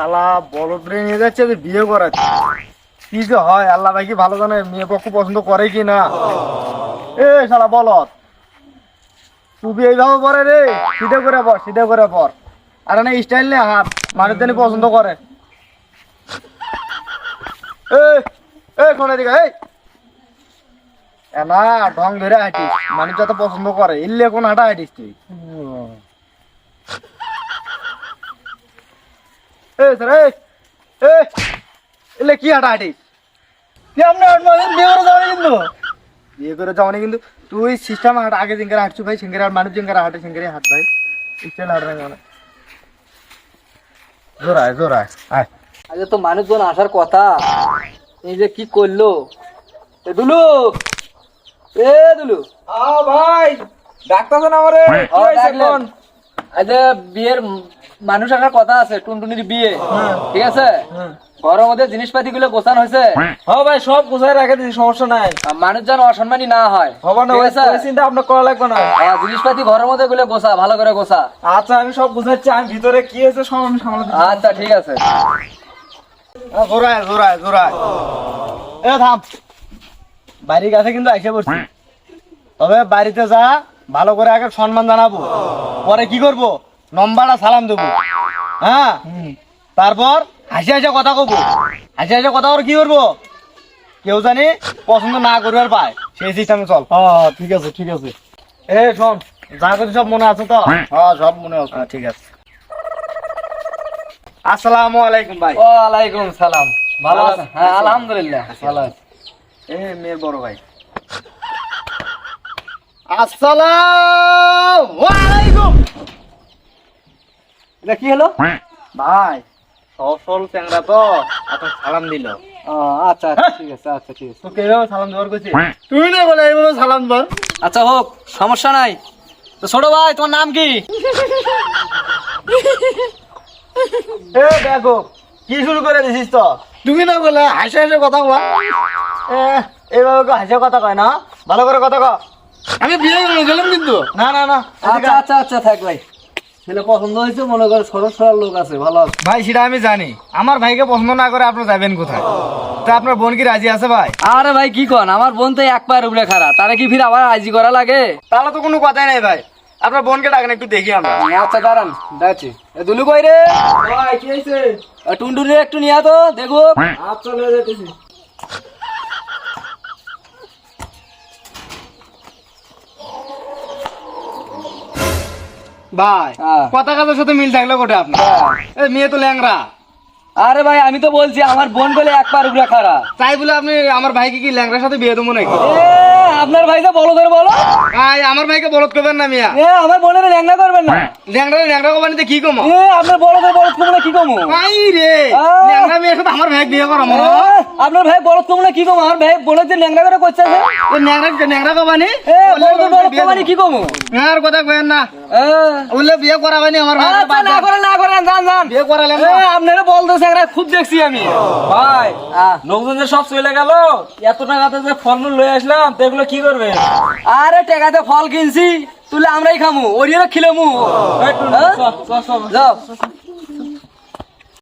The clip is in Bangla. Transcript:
শালা বলদ রে নিয়ে যাচ্ছে যে বিয়ে করাচ্ছে। কি যে হয় আল্লাহ ভাই কি ভালো জানে, মেয়ে পক্ষ পছন্দ করে কি না। এ শালা বলদ, তুই এইভাবে পরে রে, সিধে করে পর, সিধে করে পর। আর না স্টাইল নে হাত, মানুষ জানি পছন্দ করে। কোন দিকে না ঢং ধরে হাঁটিস, মানুষ যত পছন্দ করে ইল্লে কোন হাঁটা হাঁটিস তুই। এলে কি হাঁটা হাঁটিস? বিয়ে করে যাওয়া কিন্তু তুই সিস্টেম হাঁট, আগে জিঙ্গারা হাঁটছু ভাই, সিঙ্গারা মানুষ জিঙ্গারা হাঁটে, সিঙ্গারে হাঁট ভাই, স্টাইল হাঁট না। জোরায় জোরায় আয়। আজ তো মানুষজন আসার কথা, এই যে কি করলো। এ দুলু, এ দুলু ভাই ডাক্তার আমারে আজ বিয়ের মানুষ আসার কথা আছে, টুনটুনির বিয়ে, ঠিক আছে? ঘরের মধ্যে জিনিসপাতি গুলো গোছানো হয়েছে। হ্যাঁ ভাই সব গোছায় রাখে দিছি, সমস্যা নাই। মানুষ যেন অসম্মানী না হয়, হবে না, ঠিক আছে? ওই চিন্তা আপনার করা লাগবে না। জিনিসপাতি ঘরের মধ্যে গুলো গোছা, ভালো করে গোছা। আচ্ছা আমি সব বুঝাচ্ছি, আমি ভিতরে কি হয়েছে সব আমি সামলে দিচ্ছি। আচ্ছা ঠিক আছে। জোরায় জোরায় জোরায়। এ থাম, বাড়ির কাছে কিন্তু আইসে পড়ছি। তবে বাড়িতে যা ভালো করে আগে সম্মান জানাবো, পরে কি করব নম্বরটা সালাম দেবো। হ্যাঁ, তারপর হাসি হাসি কথা কব, হাসি হাসি কথা কি করবো, কেউ জানি পছন্দ না করবার পায় সেই সিস্টেমে চল। ঠিক আছে ঠিক আছে। এ শোন, যা করছি সব মনে আছে তো? হ্যাঁ সব মনে আছে। ঠিক আছে। আসসালামু আলাইকুম ভাই। ওয়ালাইকুম সালাম। ভালো আছেন? হ্যাঁ আলহামদুলিল্লাহ ভালো আছি। এ মেয়ের বড় ভাই। আসসালামু আলাইকুম। এটা কি হলো ভাই সফল চ্যাংরা তো আপনার সালাম দিল। আচ্ছা আচ্ছা ঠিক আছে, আচ্ছা ঠিক আছে। তো কেভাবে সালাম দেওয়ার কইছে? তুমি না বলে এইভাবে সালাম দাও। আচ্ছা হোক, সমস্যা নাই। তো ছোট ভাই তোমার নাম কি? এ দেখো কি শুরু করে দিছিস তো, তুমি না বলে হাসে হাসে কথা কয়। এইভাবে হাসে কথা কয় না, ভালো করে কথা কয়। আমি বিয়ে করে গেলাম কিন্তু। না না না, আচ্ছা আচ্ছা আচ্ছা থাক ভাই, ছেলে পছন্দ হয়েছে, মনে করে সরল সরল লোক আছে, ভালো আছে। ভাই সেটা আমি জানি, আমার ভাইকে পছন্দ না করে আপনি যাবেন কোথায়? তা আপনার বোন কি রাজি আছে ভাই? আরে ভাই কি কন, আমার বোন তো এক পায়ের উপরে খাড়া, তারে কি ফির আবার রাজি করা লাগে? তাহলে তো কোনো কথাই নাই ভাই, আপনার বোনকে ডাকেন একটু দেখি আমরা। আচ্ছা দাঁড়ান দেখছি। দুলু কই রে? ভাই কি হয়েছে? টুনটুনি একটু নিয়ে তো দেখো। আচ্ছা নিয়ে যেতেছি। ভাই কথা কথার সাথে মিল থাকলো কোটে আপনার? এই মেয়ে তো ল্যাংরা। আরে ভাই আমি তো বলছি আমার বোন বলে এক পায়ের উপরে খাড়া। তাই বলে আপনি আমার ভাইকে কি ল্যাংরার সাথে বিয়ে দেবো নাকি? আপনার ভাই তো বলো ধরে বলো। ভাই আমার ভাইকে বলদ করবেন না মিয়া। আমার বোনের ল্যাংড়া করবেন না। ল্যাংরা ল্যাংরা কোম্পানিতে কি কমো? আপনার বলো ধরে বলদ কমলে কি কমো? ভাই রে ল্যাংরা মেয়ের সাথে আমার ভাই বিয়ে করামো? আপনার ভাই বলদ কমলে কি কমো? আমার ভাই বলদ যে ল্যাংড়া করে করছে ন্যাংরা কোম্পানি বলদ কমানি কি কমো? আর কথা কয়েন না, বললে বিয়ে করাবেনি আমার ভাই। না করেন না করেন, যান যান। বিয়ে করালেন আপনারা বলতেছে খুব দেখছি আমি। ভাই লোকজন যে সব চলে গেল, এত টাকাতে যে ফলমূল লয়ে আসলাম, তো এগুলো কি করবে? আরে টাকাতে ফল কিনছি, তুলে আমরাই খামু, ওরিও খিলামু। এই টুনটুনি, চল, চল, চল। যাও।